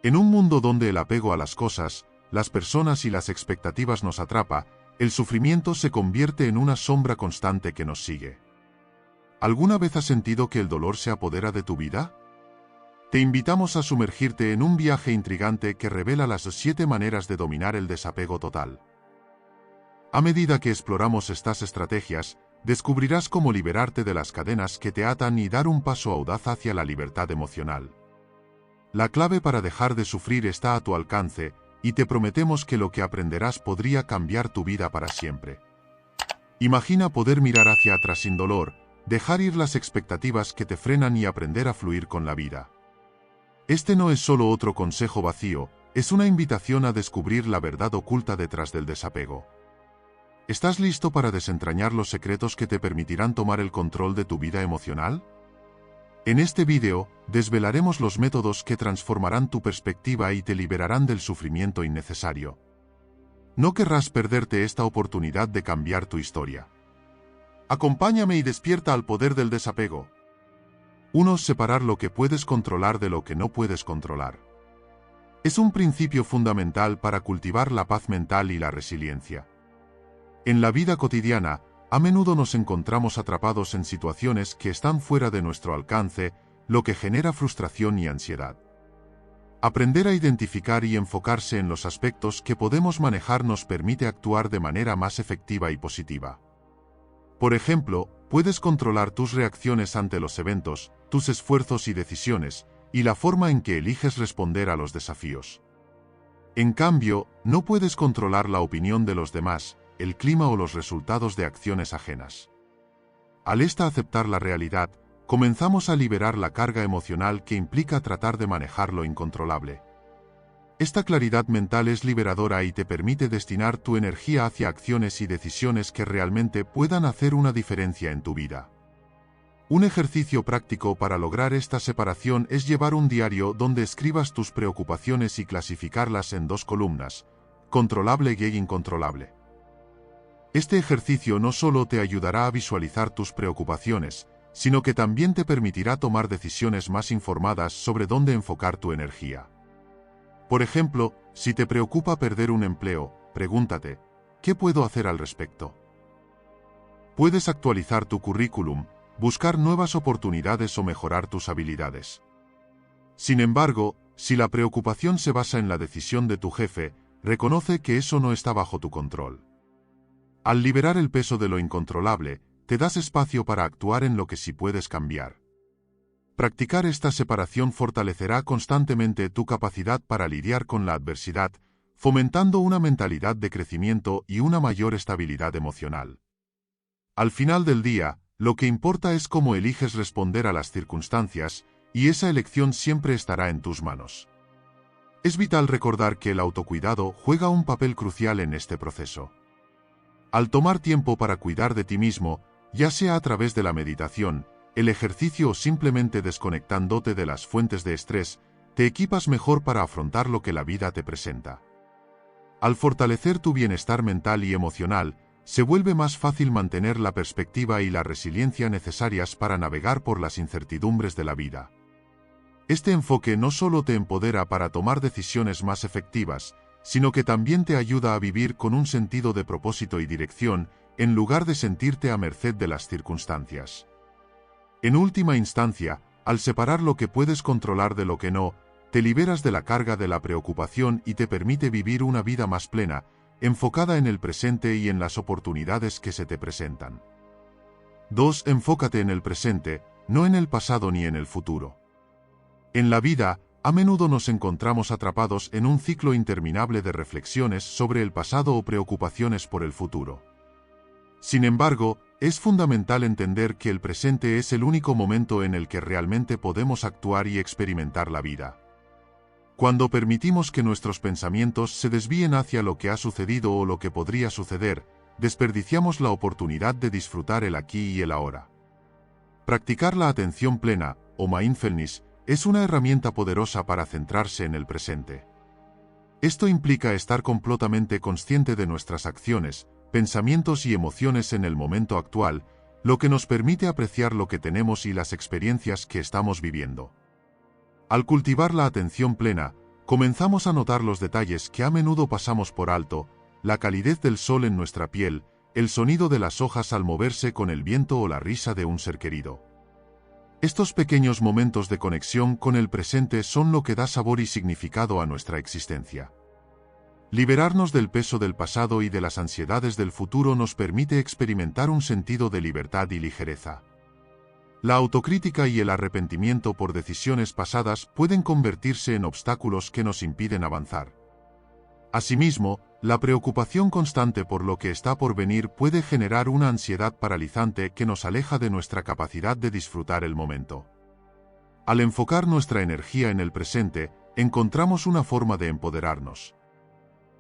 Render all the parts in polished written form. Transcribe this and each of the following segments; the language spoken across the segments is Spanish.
En un mundo donde el apego a las cosas, las personas y las expectativas nos atrapa, el sufrimiento se convierte en una sombra constante que nos sigue. ¿Alguna vez has sentido que el dolor se apodera de tu vida? Te invitamos a sumergirte en un viaje intrigante que revela las 7 maneras de dominar el desapego total. A medida que exploramos estas estrategias, descubrirás cómo liberarte de las cadenas que te atan y dar un paso audaz hacia la libertad emocional. La clave para dejar de sufrir está a tu alcance, y te prometemos que lo que aprenderás podría cambiar tu vida para siempre. Imagina poder mirar hacia atrás sin dolor, dejar ir las expectativas que te frenan y aprender a fluir con la vida. Este no es solo otro consejo vacío, es una invitación a descubrir la verdad oculta detrás del desapego. ¿Estás listo para desentrañar los secretos que te permitirán tomar el control de tu vida emocional? En este vídeo, desvelaremos los métodos que transformarán tu perspectiva y te liberarán del sufrimiento innecesario. No querrás perderte esta oportunidad de cambiar tu historia. Acompáñame y despierta al poder del desapego. 1. Separar lo que puedes controlar de lo que no puedes controlar. Es un principio fundamental para cultivar la paz mental y la resiliencia. En la vida cotidiana, a menudo nos encontramos atrapados en situaciones que están fuera de nuestro alcance, lo que genera frustración y ansiedad. Aprender a identificar y enfocarse en los aspectos que podemos manejar nos permite actuar de manera más efectiva y positiva. Por ejemplo, puedes controlar tus reacciones ante los eventos, tus esfuerzos y decisiones, y la forma en que eliges responder a los desafíos. En cambio, no puedes controlar la opinión de los demás, el clima o los resultados de acciones ajenas. Al aceptar la realidad, comenzamos a liberar la carga emocional que implica tratar de manejar lo incontrolable. Esta claridad mental es liberadora y te permite destinar tu energía hacia acciones y decisiones que realmente puedan hacer una diferencia en tu vida. Un ejercicio práctico para lograr esta separación es llevar un diario donde escribas tus preocupaciones y clasificarlas en 2 columnas, controlable y incontrolable. Este ejercicio no solo te ayudará a visualizar tus preocupaciones, sino que también te permitirá tomar decisiones más informadas sobre dónde enfocar tu energía. Por ejemplo, si te preocupa perder un empleo, pregúntate, ¿qué puedo hacer al respecto? Puedes actualizar tu currículum, buscar nuevas oportunidades o mejorar tus habilidades. Sin embargo, si la preocupación se basa en la decisión de tu jefe, reconoce que eso no está bajo tu control. Al liberar el peso de lo incontrolable, te das espacio para actuar en lo que sí puedes cambiar. Practicar esta separación fortalecerá constantemente tu capacidad para lidiar con la adversidad, fomentando una mentalidad de crecimiento y una mayor estabilidad emocional. Al final del día, lo que importa es cómo eliges responder a las circunstancias, y esa elección siempre estará en tus manos. Es vital recordar que el autocuidado juega un papel crucial en este proceso. Al tomar tiempo para cuidar de ti mismo, ya sea a través de la meditación, el ejercicio o simplemente desconectándote de las fuentes de estrés, te equipas mejor para afrontar lo que la vida te presenta. Al fortalecer tu bienestar mental y emocional, se vuelve más fácil mantener la perspectiva y la resiliencia necesarias para navegar por las incertidumbres de la vida. Este enfoque no solo te empodera para tomar decisiones más efectivas, sino que también te ayuda a vivir con un sentido de propósito y dirección, en lugar de sentirte a merced de las circunstancias. En última instancia, al separar lo que puedes controlar de lo que no, te liberas de la carga de la preocupación y te permite vivir una vida más plena, enfocada en el presente y en las oportunidades que se te presentan. 2. Enfócate en el presente, no en el pasado ni en el futuro. En la vida, a menudo nos encontramos atrapados en un ciclo interminable de reflexiones sobre el pasado o preocupaciones por el futuro. Sin embargo, es fundamental entender que el presente es el único momento en el que realmente podemos actuar y experimentar la vida. Cuando permitimos que nuestros pensamientos se desvíen hacia lo que ha sucedido o lo que podría suceder, desperdiciamos la oportunidad de disfrutar el aquí y el ahora. Practicar la atención plena, o mindfulness, es una herramienta poderosa para centrarse en el presente. Esto implica estar completamente consciente de nuestras acciones, pensamientos y emociones en el momento actual, lo que nos permite apreciar lo que tenemos y las experiencias que estamos viviendo. Al cultivar la atención plena, Comenzamos a notar los detalles que a menudo pasamos por alto, la calidez del sol en nuestra piel, el sonido de las hojas al moverse con el viento o la risa de un ser querido. Estos pequeños momentos de conexión con el presente son lo que da sabor y significado a nuestra existencia. Liberarnos del peso del pasado y de las ansiedades del futuro nos permite experimentar un sentido de libertad y ligereza. La autocrítica y el arrepentimiento por decisiones pasadas pueden convertirse en obstáculos que nos impiden avanzar. Asimismo, la preocupación constante por lo que está por venir puede generar una ansiedad paralizante que nos aleja de nuestra capacidad de disfrutar el momento. Al enfocar nuestra energía en el presente, encontramos una forma de empoderarnos.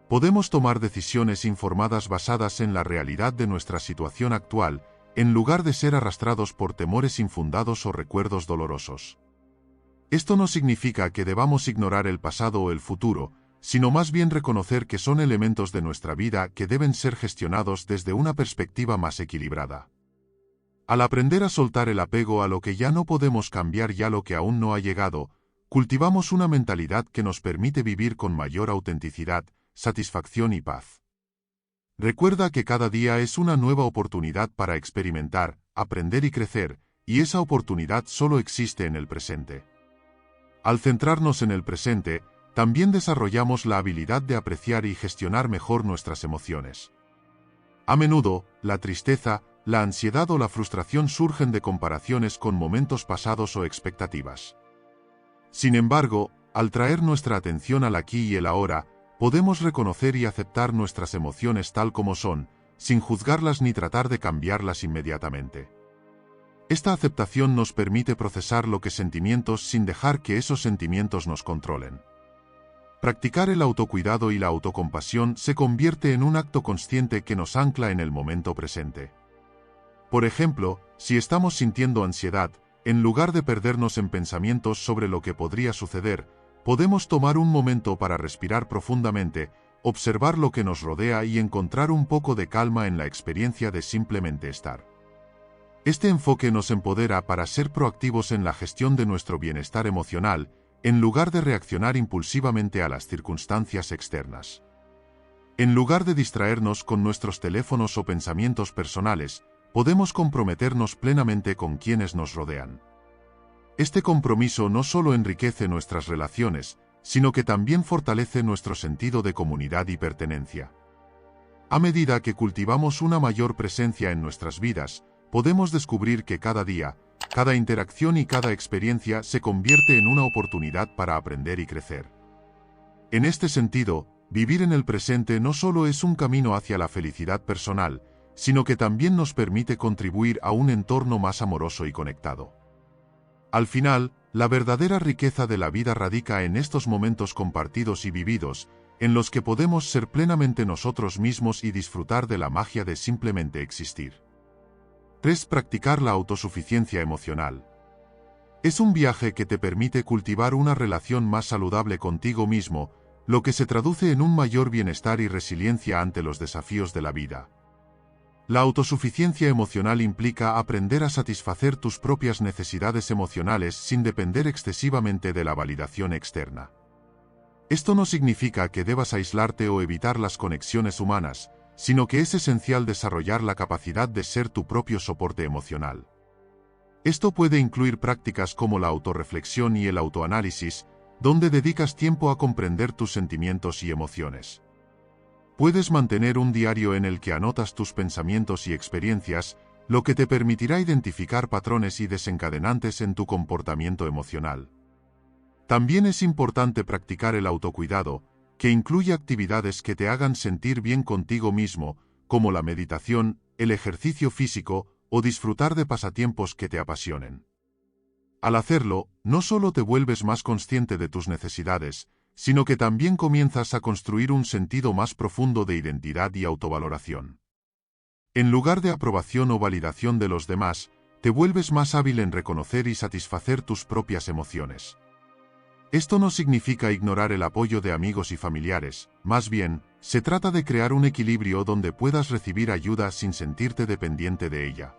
Podemos tomar decisiones informadas basadas en la realidad de nuestra situación actual, en lugar de ser arrastrados por temores infundados o recuerdos dolorosos. Esto no significa que debamos ignorar el pasado o el futuro, sino más bien reconocer que son elementos de nuestra vida que deben ser gestionados desde una perspectiva más equilibrada. Al aprender a soltar el apego a lo que ya no podemos cambiar y a lo que aún no ha llegado, cultivamos una mentalidad que nos permite vivir con mayor autenticidad, satisfacción y paz. Recuerda que cada día es una nueva oportunidad para experimentar, aprender y crecer, y esa oportunidad solo existe en el presente. Al centrarnos en el presente, también desarrollamos la habilidad de apreciar y gestionar mejor nuestras emociones. A menudo, la tristeza, la ansiedad o la frustración surgen de comparaciones con momentos pasados o expectativas. Sin embargo, al traer nuestra atención al aquí y el ahora, podemos reconocer y aceptar nuestras emociones tal como son, sin juzgarlas ni tratar de cambiarlas inmediatamente. Esta aceptación nos permite procesar los sentimientos sin dejar que esos sentimientos nos controlen. Practicar el autocuidado y la autocompasión se convierte en un acto consciente que nos ancla en el momento presente. Por ejemplo, si estamos sintiendo ansiedad, en lugar de perdernos en pensamientos sobre lo que podría suceder, podemos tomar un momento para respirar profundamente, observar lo que nos rodea y encontrar un poco de calma en la experiencia de simplemente estar. Este enfoque nos empodera para ser proactivos en la gestión de nuestro bienestar emocional, en lugar de reaccionar impulsivamente a las circunstancias externas. En lugar de distraernos con nuestros teléfonos o pensamientos personales, podemos comprometernos plenamente con quienes nos rodean. Este compromiso no solo enriquece nuestras relaciones, sino que también fortalece nuestro sentido de comunidad y pertenencia. A medida que cultivamos una mayor presencia en nuestras vidas, podemos descubrir que cada día, cada interacción y cada experiencia se convierte en una oportunidad para aprender y crecer. En este sentido, vivir en el presente no solo es un camino hacia la felicidad personal, sino que también nos permite contribuir a un entorno más amoroso y conectado. Al final, la verdadera riqueza de la vida radica en estos momentos compartidos y vividos, en los que podemos ser plenamente nosotros mismos y disfrutar de la magia de simplemente existir. 3. Practicar la autosuficiencia emocional. Es un viaje que te permite cultivar una relación más saludable contigo mismo, lo que se traduce en un mayor bienestar y resiliencia ante los desafíos de la vida. La autosuficiencia emocional implica aprender a satisfacer tus propias necesidades emocionales sin depender excesivamente de la validación externa. Esto no significa que debas aislarte o evitar las conexiones humanas, sino que es esencial desarrollar la capacidad de ser tu propio soporte emocional. Esto puede incluir prácticas como la autorreflexión y el autoanálisis, donde dedicas tiempo a comprender tus sentimientos y emociones. Puedes mantener un diario en el que anotas tus pensamientos y experiencias, lo que te permitirá identificar patrones y desencadenantes en tu comportamiento emocional. También es importante practicar el autocuidado, que incluye actividades que te hagan sentir bien contigo mismo, como la meditación, el ejercicio físico o disfrutar de pasatiempos que te apasionen. Al hacerlo, no solo te vuelves más consciente de tus necesidades, sino que también comienzas a construir un sentido más profundo de identidad y autovaloración. En lugar de aprobación o validación de los demás, te vuelves más hábil en reconocer y satisfacer tus propias emociones. Esto no significa ignorar el apoyo de amigos y familiares, más bien, se trata de crear un equilibrio donde puedas recibir ayuda sin sentirte dependiente de ella.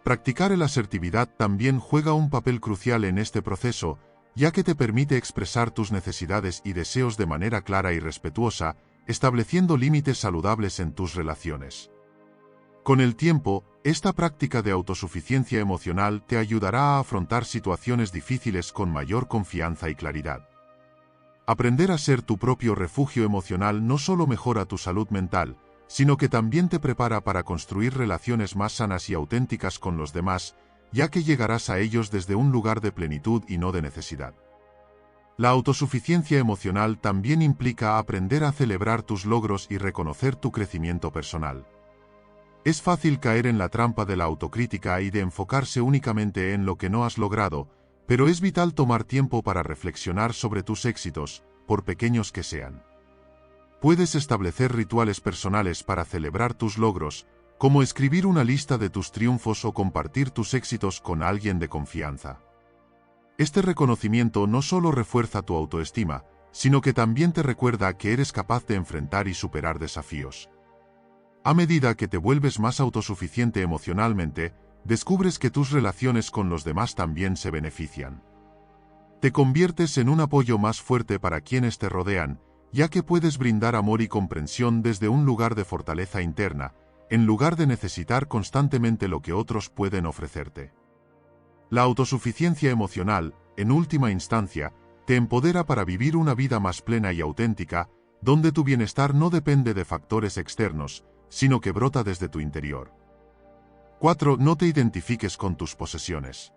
Practicar la asertividad también juega un papel crucial en este proceso, ya que te permite expresar tus necesidades y deseos de manera clara y respetuosa, estableciendo límites saludables en tus relaciones. Con el tiempo, esta práctica de autosuficiencia emocional te ayudará a afrontar situaciones difíciles con mayor confianza y claridad. Aprender a ser tu propio refugio emocional no solo mejora tu salud mental, sino que también te prepara para construir relaciones más sanas y auténticas con los demás, ya que llegarás a ellos desde un lugar de plenitud y no de necesidad. La autosuficiencia emocional también implica aprender a celebrar tus logros y reconocer tu crecimiento personal. Es fácil caer en la trampa de la autocrítica y de enfocarse únicamente en lo que no has logrado, pero es vital tomar tiempo para reflexionar sobre tus éxitos, por pequeños que sean. Puedes establecer rituales personales para celebrar tus logros, como escribir una lista de tus triunfos o compartir tus éxitos con alguien de confianza. Este reconocimiento no solo refuerza tu autoestima, sino que también te recuerda que eres capaz de enfrentar y superar desafíos. A medida que te vuelves más autosuficiente emocionalmente, descubres que tus relaciones con los demás también se benefician. Te conviertes en un apoyo más fuerte para quienes te rodean, ya que puedes brindar amor y comprensión desde un lugar de fortaleza interna, en lugar de necesitar constantemente lo que otros pueden ofrecerte. La autosuficiencia emocional, en última instancia, te empodera para vivir una vida más plena y auténtica, donde tu bienestar no depende de factores externos, sino que brota desde tu interior. 4. No te identifiques con tus posesiones.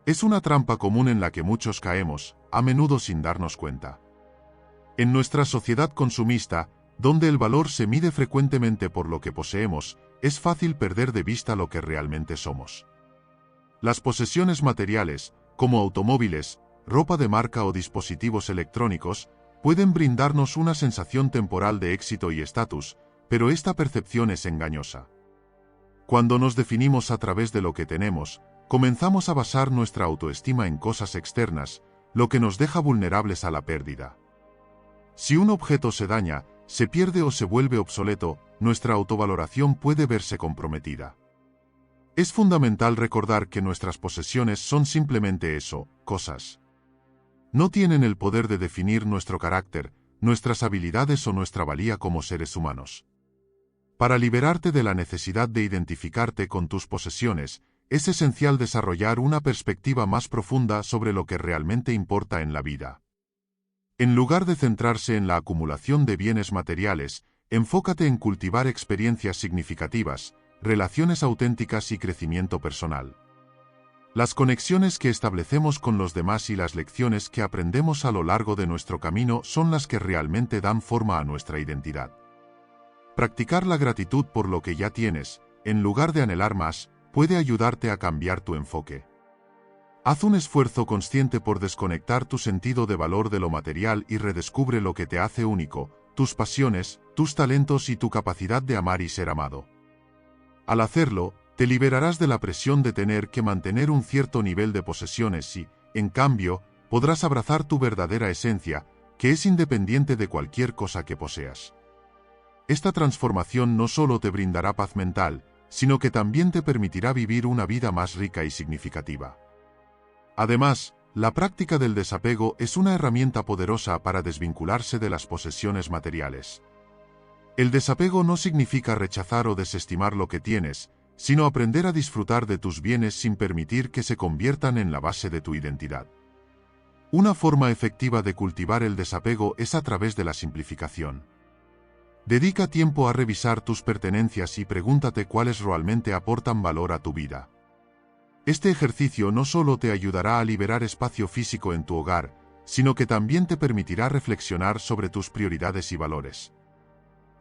Es una trampa común en la que muchos caemos, a menudo sin darnos cuenta. En nuestra sociedad consumista, donde el valor se mide frecuentemente por lo que poseemos, es fácil perder de vista lo que realmente somos. Las posesiones materiales, como automóviles, ropa de marca o dispositivos electrónicos, pueden brindarnos una sensación temporal de éxito y estatus, pero esta percepción es engañosa. Cuando nos definimos a través de lo que tenemos, comenzamos a basar nuestra autoestima en cosas externas, lo que nos deja vulnerables a la pérdida. Si un objeto se daña, se pierde o se vuelve obsoleto, nuestra autovaloración puede verse comprometida. Es fundamental recordar que nuestras posesiones son simplemente eso, cosas. No tienen el poder de definir nuestro carácter, nuestras habilidades o nuestra valía como seres humanos. Para liberarte de la necesidad de identificarte con tus posesiones, es esencial desarrollar una perspectiva más profunda sobre lo que realmente importa en la vida. En lugar de centrarse en la acumulación de bienes materiales, enfócate en cultivar experiencias significativas, relaciones auténticas y crecimiento personal. Las conexiones que establecemos con los demás y las lecciones que aprendemos a lo largo de nuestro camino son las que realmente dan forma a nuestra identidad. Practicar la gratitud por lo que ya tienes, en lugar de anhelar más, puede ayudarte a cambiar tu enfoque. Haz un esfuerzo consciente por desconectar tu sentido de valor de lo material y redescubre lo que te hace único, tus pasiones, tus talentos y tu capacidad de amar y ser amado. Al hacerlo, te liberarás de la presión de tener que mantener un cierto nivel de posesiones y, en cambio, podrás abrazar tu verdadera esencia, que es independiente de cualquier cosa que poseas. Esta transformación no solo te brindará paz mental, sino que también te permitirá vivir una vida más rica y significativa. Además, la práctica del desapego es una herramienta poderosa para desvincularse de las posesiones materiales. El desapego no significa rechazar o desestimar lo que tienes, sino aprender a disfrutar de tus bienes sin permitir que se conviertan en la base de tu identidad. Una forma efectiva de cultivar el desapego es a través de la simplificación. Dedica tiempo a revisar tus pertenencias y pregúntate cuáles realmente aportan valor a tu vida. Este ejercicio no solo te ayudará a liberar espacio físico en tu hogar, sino que también te permitirá reflexionar sobre tus prioridades y valores.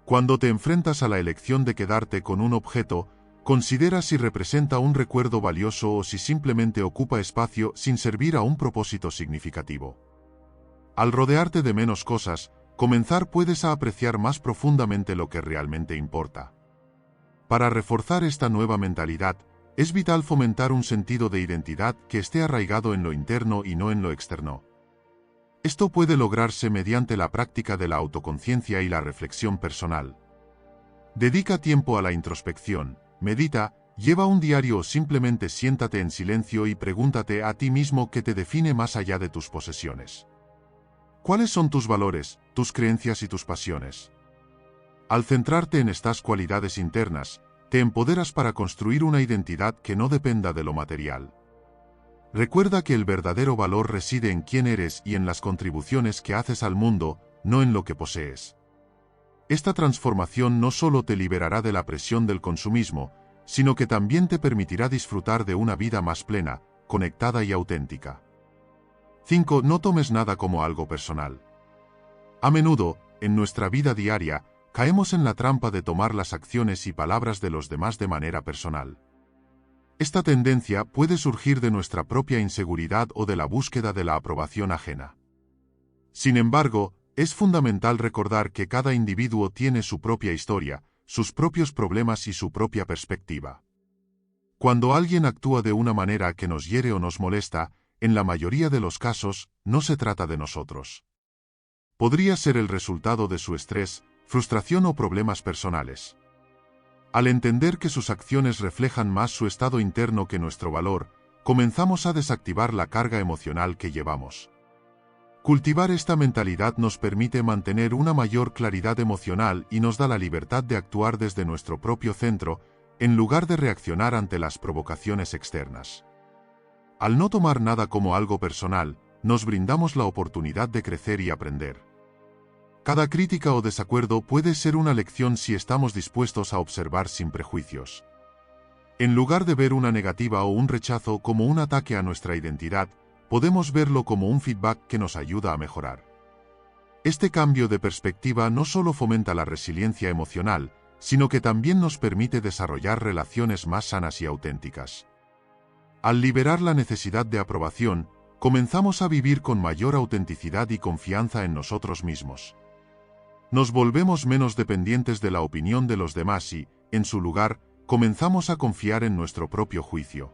Cuando te enfrentas a la elección de quedarte con un objeto, considera si representa un recuerdo valioso o si simplemente ocupa espacio sin servir a un propósito significativo. Al rodearte de menos cosas, puedes apreciar más profundamente lo que realmente importa. Para reforzar esta nueva mentalidad, es vital fomentar un sentido de identidad que esté arraigado en lo interno y no en lo externo. Esto puede lograrse mediante la práctica de la autoconciencia y la reflexión personal. Dedica tiempo a la introspección, medita Lleva un diario o simplemente siéntate en silencio y pregúntate a ti mismo qué te define más allá de tus posesiones. ¿Cuáles son tus valores, tus creencias y tus pasiones? Al centrarte en estas cualidades internas, te empoderas para construir una identidad que no dependa de lo material. Recuerda que el verdadero valor reside en quién eres y en las contribuciones que haces al mundo, no en lo que posees. Esta transformación no solo te liberará de la presión del consumismo, sino que también te permitirá disfrutar de una vida más plena, conectada y auténtica. 5. No tomes nada como algo personal. A menudo, en nuestra vida diaria, caemos en la trampa de tomar las acciones y palabras de los demás de manera personal. Esta tendencia puede surgir de nuestra propia inseguridad o de la búsqueda de la aprobación ajena. Sin embargo, es fundamental recordar que cada individuo tiene su propia historia, sus propios problemas y su propia perspectiva. Cuando alguien actúa de una manera que nos hiere o nos molesta, en la mayoría de los casos, no se trata de nosotros. Podría ser el resultado de su estrés, frustración o problemas personales. Al entender que sus acciones reflejan más su estado interno que nuestro valor, comenzamos a desactivar la carga emocional que llevamos. Cultivar esta mentalidad nos permite mantener una mayor claridad emocional y nos da la libertad de actuar desde nuestro propio centro, en lugar de reaccionar ante las provocaciones externas. Al no tomar nada como algo personal, nos brindamos la oportunidad de crecer y aprender. Cada crítica o desacuerdo puede ser una lección si estamos dispuestos a observar sin prejuicios. En lugar de ver una negativa o un rechazo como un ataque a nuestra identidad, podemos verlo como un feedback que nos ayuda a mejorar. Este cambio de perspectiva no solo fomenta la resiliencia emocional, sino que también nos permite desarrollar relaciones más sanas y auténticas. Al liberar la necesidad de aprobación, comenzamos a vivir con mayor autenticidad y confianza en nosotros mismos. Nos volvemos menos dependientes de la opinión de los demás y, en su lugar, comenzamos a confiar en nuestro propio juicio.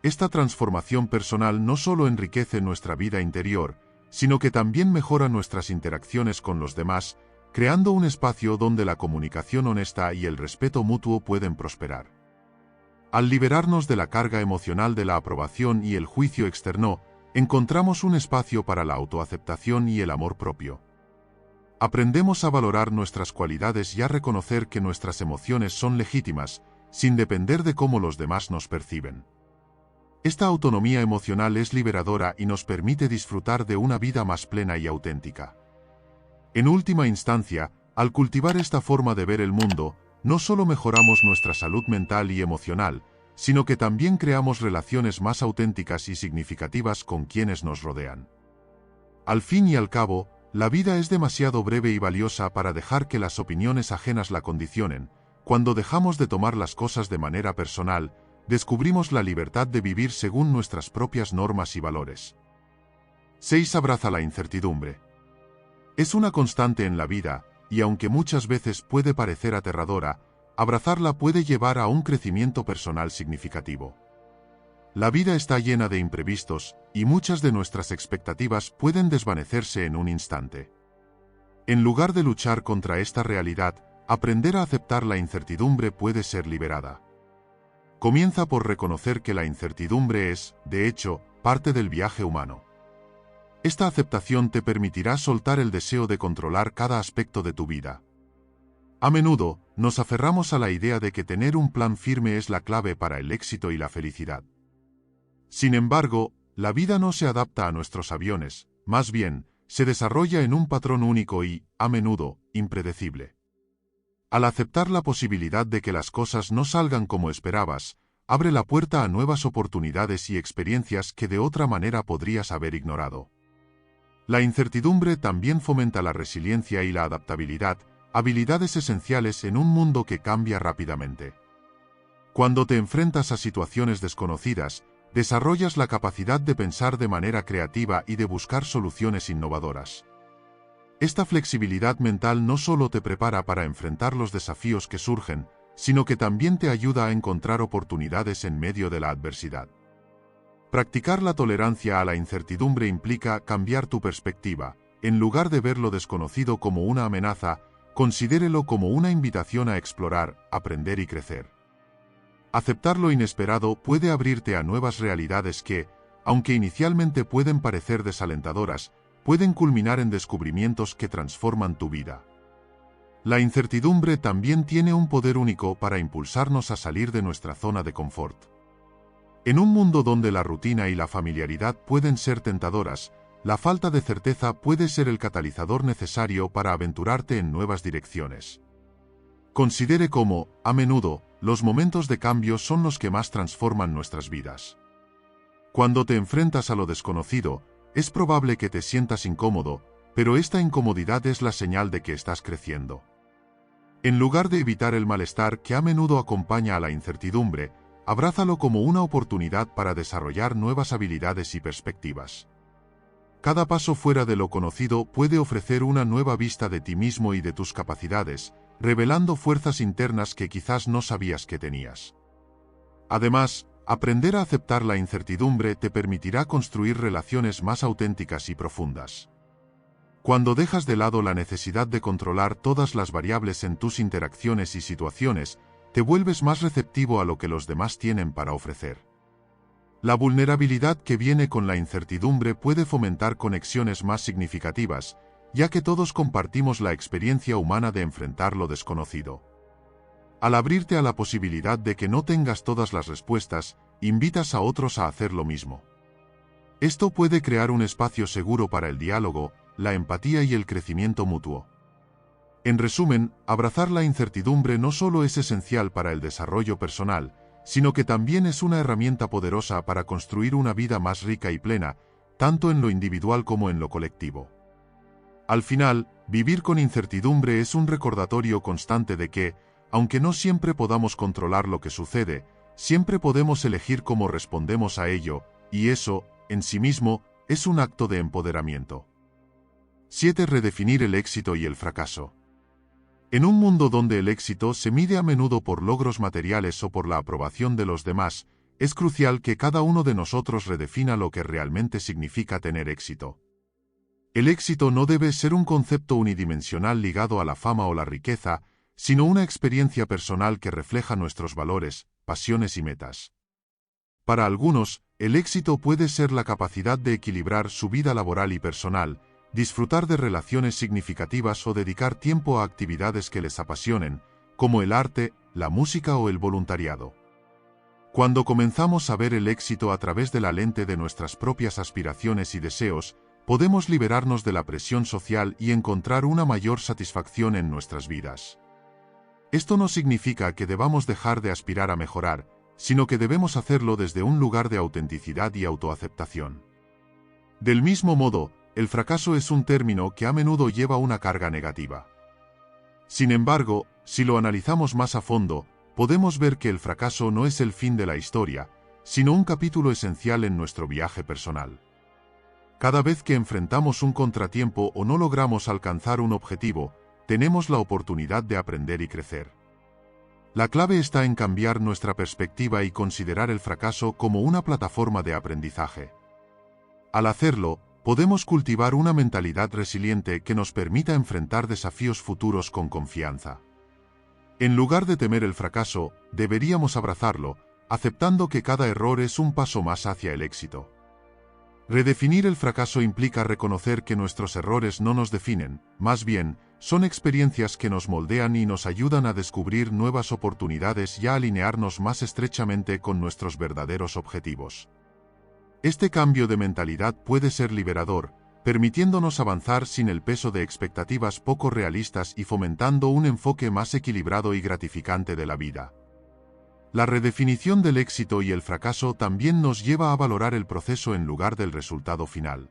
Esta transformación personal no solo enriquece nuestra vida interior, sino que también mejora nuestras interacciones con los demás, creando un espacio donde la comunicación honesta y el respeto mutuo pueden prosperar. Al liberarnos de la carga emocional de la aprobación y el juicio externo, encontramos un espacio para la autoaceptación y el amor propio. Aprendemos a valorar nuestras cualidades y a reconocer que nuestras emociones son legítimas, sin depender de cómo los demás nos perciben. Esta autonomía emocional es liberadora y nos permite disfrutar de una vida más plena y auténtica. En última instancia, al cultivar esta forma de ver el mundo, no solo mejoramos nuestra salud mental y emocional, sino que también creamos relaciones más auténticas y significativas con quienes nos rodean. Al fin y al cabo, la vida es demasiado breve y valiosa para dejar que las opiniones ajenas la condicionen. Cuando dejamos de tomar las cosas de manera personal, descubrimos la libertad de vivir según nuestras propias normas y valores. 6. Abraza la incertidumbre. Es una constante en la vida, y aunque muchas veces puede parecer aterradora, abrazarla puede llevar a un crecimiento personal significativo. La vida está llena de imprevistos, y muchas de nuestras expectativas pueden desvanecerse en un instante. En lugar de luchar contra esta realidad, aprender a aceptar la incertidumbre puede ser liberada. Comienza por reconocer que la incertidumbre es, de hecho, parte del viaje humano. Esta aceptación te permitirá soltar el deseo de controlar cada aspecto de tu vida. A menudo, nos aferramos a la idea de que tener un plan firme es la clave para el éxito y la felicidad. Sin embargo, la vida no se adapta a nuestros aviones, más bien, se desarrolla en un patrón único y, a menudo, impredecible. Al aceptar la posibilidad de que las cosas no salgan como esperabas, abre la puerta a nuevas oportunidades y experiencias que de otra manera podrías haber ignorado. La incertidumbre también fomenta la resiliencia y la adaptabilidad, habilidades esenciales en un mundo que cambia rápidamente. Cuando te enfrentas a situaciones desconocidas, desarrollas la capacidad de pensar de manera creativa y de buscar soluciones innovadoras. Esta flexibilidad mental no solo te prepara para enfrentar los desafíos que surgen, sino que también te ayuda a encontrar oportunidades en medio de la adversidad. Practicar la tolerancia a la incertidumbre implica cambiar tu perspectiva. En lugar de ver lo desconocido como una amenaza, considérelo como una invitación a explorar, aprender y crecer. Aceptar lo inesperado puede abrirte a nuevas realidades que, aunque inicialmente pueden parecer desalentadoras, pueden culminar en descubrimientos que transforman tu vida. La incertidumbre también tiene un poder único para impulsarnos a salir de nuestra zona de confort. En un mundo donde la rutina y la familiaridad pueden ser tentadoras, la falta de certeza puede ser el catalizador necesario para aventurarte en nuevas direcciones. Considere cómo, a menudo, los momentos de cambio son los que más transforman nuestras vidas. Cuando te enfrentas a lo desconocido, es probable que te sientas incómodo, pero esta incomodidad es la señal de que estás creciendo. En lugar de evitar el malestar que a menudo acompaña a la incertidumbre, abrázalo como una oportunidad para desarrollar nuevas habilidades y perspectivas. Cada paso fuera de lo conocido puede ofrecer una nueva vista de ti mismo y de tus capacidades, revelando fuerzas internas que quizás no sabías que tenías. Además, aprender a aceptar la incertidumbre te permitirá construir relaciones más auténticas y profundas. Cuando dejas de lado la necesidad de controlar todas las variables en tus interacciones y situaciones, te vuelves más receptivo a lo que los demás tienen para ofrecer. La vulnerabilidad que viene con la incertidumbre puede fomentar conexiones más significativas, ya que todos compartimos la experiencia humana de enfrentar lo desconocido. Al abrirte a la posibilidad de que no tengas todas las respuestas, invitas a otros a hacer lo mismo. Esto puede crear un espacio seguro para el diálogo, la empatía y el crecimiento mutuo. En resumen, abrazar la incertidumbre no solo es esencial para el desarrollo personal, sino que también es una herramienta poderosa para construir una vida más rica y plena, tanto en lo individual como en lo colectivo. Al final, vivir con incertidumbre es un recordatorio constante de que, aunque no siempre podamos controlar lo que sucede, siempre podemos elegir cómo respondemos a ello, y eso, en sí mismo, es un acto de empoderamiento. 7. Redefinir el éxito y el fracaso. En un mundo donde el éxito se mide a menudo por logros materiales o por la aprobación de los demás, es crucial que cada uno de nosotros redefina lo que realmente significa tener éxito. El éxito no debe ser un concepto unidimensional ligado a la fama o la riqueza, sino una experiencia personal que refleja nuestros valores, pasiones y metas. Para algunos, el éxito puede ser la capacidad de equilibrar su vida laboral y personal, disfrutar de relaciones significativas o dedicar tiempo a actividades que les apasionen, como el arte, la música o el voluntariado. Cuando comenzamos a ver el éxito a través de la lente de nuestras propias aspiraciones y deseos, podemos liberarnos de la presión social y encontrar una mayor satisfacción en nuestras vidas. Esto no significa que debamos dejar de aspirar a mejorar, sino que debemos hacerlo desde un lugar de autenticidad y autoaceptación. Del mismo modo, el fracaso es un término que a menudo lleva una carga negativa. Sin embargo, si lo analizamos más a fondo, podemos ver que el fracaso no es el fin de la historia, sino un capítulo esencial en nuestro viaje personal. Cada vez que enfrentamos un contratiempo o no logramos alcanzar un objetivo, tenemos la oportunidad de aprender y crecer. La clave está en cambiar nuestra perspectiva y considerar el fracaso como una plataforma de aprendizaje. Al hacerlo, podemos cultivar una mentalidad resiliente que nos permita enfrentar desafíos futuros con confianza. En lugar de temer el fracaso, deberíamos abrazarlo, aceptando que cada error es un paso más hacia el éxito. Redefinir el fracaso implica reconocer que nuestros errores no nos definen, más bien, son experiencias que nos moldean y nos ayudan a descubrir nuevas oportunidades y a alinearnos más estrechamente con nuestros verdaderos objetivos. Este cambio de mentalidad puede ser liberador, permitiéndonos avanzar sin el peso de expectativas poco realistas y fomentando un enfoque más equilibrado y gratificante de la vida. La redefinición del éxito y el fracaso también nos lleva a valorar el proceso en lugar del resultado final.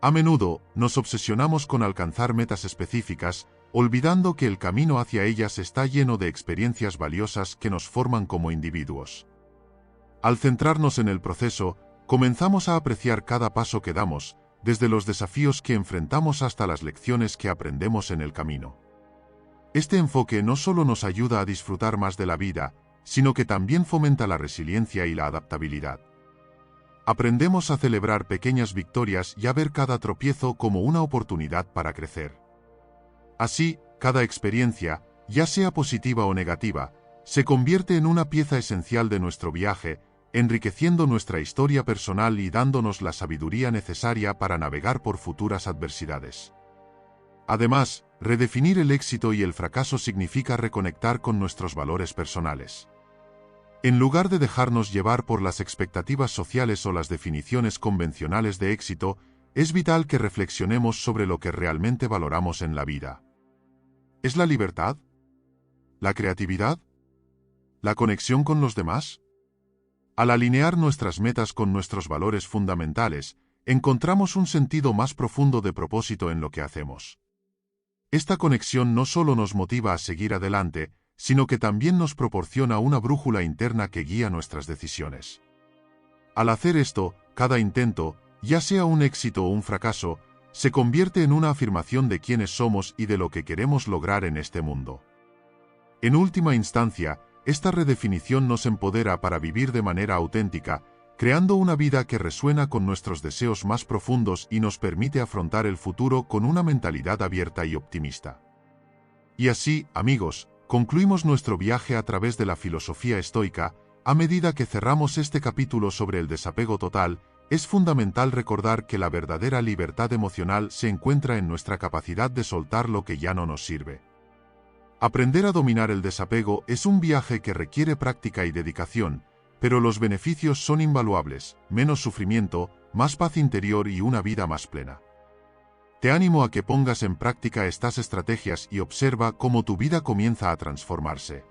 A menudo, nos obsesionamos con alcanzar metas específicas, olvidando que el camino hacia ellas está lleno de experiencias valiosas que nos forman como individuos. Al centrarnos en el proceso, comenzamos a apreciar cada paso que damos, desde los desafíos que enfrentamos hasta las lecciones que aprendemos en el camino. Este enfoque no solo nos ayuda a disfrutar más de la vida, sino que también fomenta la resiliencia y la adaptabilidad. Aprendemos a celebrar pequeñas victorias y a ver cada tropiezo como una oportunidad para crecer. Así, cada experiencia, ya sea positiva o negativa, se convierte en una pieza esencial de nuestro viaje, enriqueciendo nuestra historia personal y dándonos la sabiduría necesaria para navegar por futuras adversidades. Además, redefinir el éxito y el fracaso significa reconectar con nuestros valores personales. En lugar de dejarnos llevar por las expectativas sociales o las definiciones convencionales de éxito, es vital que reflexionemos sobre lo que realmente valoramos en la vida. ¿Es la libertad? ¿La creatividad? ¿La conexión con los demás? Al alinear nuestras metas con nuestros valores fundamentales, encontramos un sentido más profundo de propósito en lo que hacemos. Esta conexión no solo nos motiva a seguir adelante, sino que también nos proporciona una brújula interna que guía nuestras decisiones. Al hacer esto, cada intento, ya sea un éxito o un fracaso, se convierte en una afirmación de quiénes somos y de lo que queremos lograr en este mundo. En última instancia, esta redefinición nos empodera para vivir de manera auténtica, creando una vida que resuena con nuestros deseos más profundos y nos permite afrontar el futuro con una mentalidad abierta y optimista. Y así, amigos, concluimos nuestro viaje a través de la filosofía estoica. A medida que cerramos este capítulo sobre el desapego total, es fundamental recordar que la verdadera libertad emocional se encuentra en nuestra capacidad de soltar lo que ya no nos sirve. Aprender a dominar el desapego es un viaje que requiere práctica y dedicación, pero los beneficios son invaluables: menos sufrimiento, más paz interior y una vida más plena. Te animo a que pongas en práctica estas estrategias y observa cómo tu vida comienza a transformarse.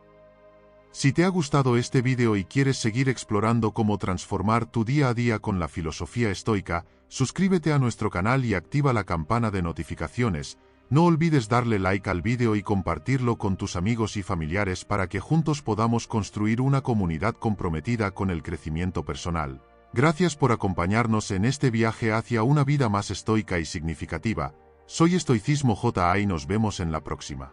Si te ha gustado este vídeo y quieres seguir explorando cómo transformar tu día a día con la filosofía estoica, suscríbete a nuestro canal y activa la campana de notificaciones. No olvides darle like al vídeo y compartirlo con tus amigos y familiares para que juntos podamos construir una comunidad comprometida con el crecimiento personal. Gracias por acompañarnos en este viaje hacia una vida más estoica y significativa. Soy Estoicismo JA y nos vemos en la próxima.